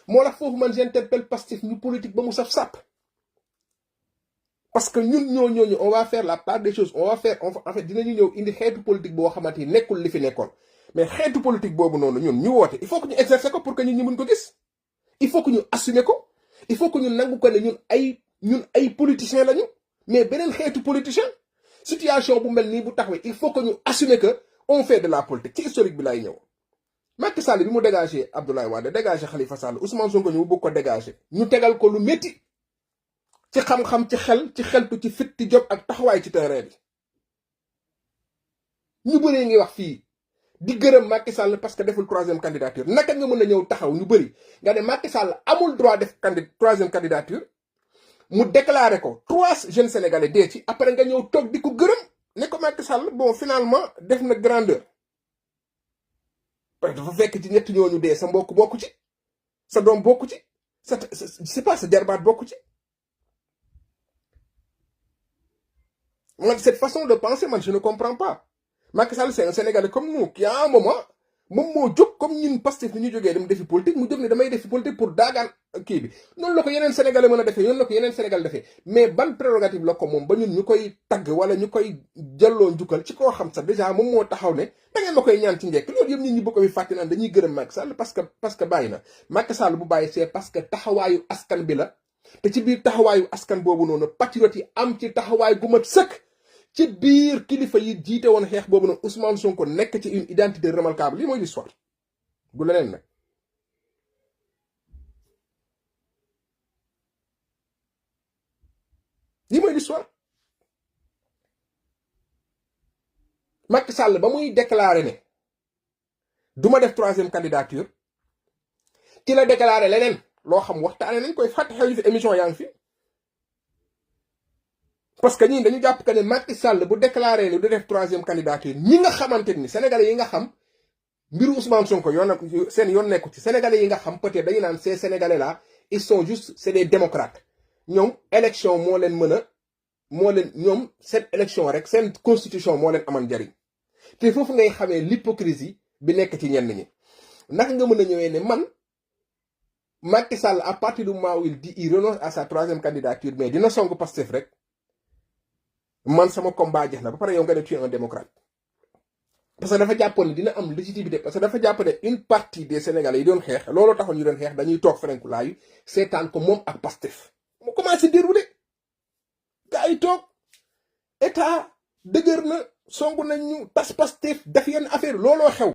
moo tax foofu man j'interpelle Pastef ñu politique ba mu saf sàpp parce que ñun ñooñu on va faire la part des choses on va faire en fait dinañu ñëw indi xeetu politique boo xamante ni nekkul li fi nekkoon mais xeetu politique boobu noonu ñun ñu woote il faut que ñu exercer ko pour que ñun ñu mën ko gis il faut que ñu assumer ko il faut que ñu nangu ko ne ñun ay politiciens lañu mais beneen xeetu politicien situation bu mel nii bu taxawee il faut que ñu assumer que on fait de la politique ci historique bi lay ñëw Macky Sall bi mu dégagé Abdoulaye Wade dégagé Khalifa Sall Ousmane Sonko ñu bëgg ko dégagé ñu tegal ko lu métti ci xam-xam ci xeltu ci fit ci job ak taxawaay ci terrain bi ñu bëree ngi wax fii di gërëm Macky Sall parce que deful troisième candidature naka nga mën a ñëw taxaw ñu bëri nga ne Macky Sall amul droit def troisième candidature mu déclaré ko 3 jeunes sénégalais dee ci après nga ñëw toog di ko gërëm ne ko Macky Sall bon finalement def na grandeur parce que dafa fekk ci ñett ñooñu dee sa mbokk bokku ci sa doom bokku ci c'est pas sa jarbaat bokku ci man cette façon de penser man je ne comprends pas Macky Sall c'est un Sénégalais comme nous qui à un moment moom moo jóg comme ñun Pastef ni ñu jógee dem defi politique mu jóg ne damay defi politique pour daagaan kii bi noonu la ko yeneen Sénégalais mën a defee noonu la ko yeneen Sénégal defee mais ban prérogative la ko moom ba ñun ñu koy tagg wala ñu koy jëlloo njukkal ci koo xam sax déjà moom moo taxaw ne da ngeen ma koy ñaan ci njekk loolu yëpp nit ñi bëgg ko fi fàtte naan dañuy gërëm Macky Sall parce que bàyyi na Macky Sall bu bàyyi c'est parce que taxawaayu askan bi la te ci biir taxawaayu askan boobu noonu patriote yi am ci taxawaay gu mat sëkk ci biir kilifa yi jiite woon xeex boobu nag Ousmane Sonko nekk ci une identité remarquable lii mooy l'histoire du leneen nag lii mooy l'histoire Macky Sall ba muy déclaré ne duma def troisième candidature ci la déclaré leneen loo xam waxtaane nañ koy fàtte xew yi fi émission yaa ngi fi parce que ñii dañu jàpp que ne Macky Sall bu déclaré ne du def troisième candidature ñi nga xamante ni sénégalais yi nga xam mbiru Ousmane Sonko seen yoon nekku ci sénégalais yi nga xam peut-être dañu naan ces sénégalais là ils sont juste c'est des démocrates ñoom élection moo leen ñoom seen élection rek seen constitution moo leen amal njariñ te foofu ngay xamee l'hypocrisie bi nekk ci ñenn ñi naka nga mën a ñëwee ne man Macky Sall à partir du moment où il dit il renonce à sa troisième candidature mais dina song Pastef rek man sama combat jeex na ba pare yow nga ne tu es un démocrate parce que dafa jàppoon ne dina am légitimité parce que dafa jàpp ne une partie des sénégalais yi doon xeex looloo taxoon ñu doon xeex dañuy toog fenku laayu seetaan ko moom ak Pastef mu commencé déroulé gaa yi toog état dëgër na songu nañ ñu tas Pastef def yenn affaire looloo xew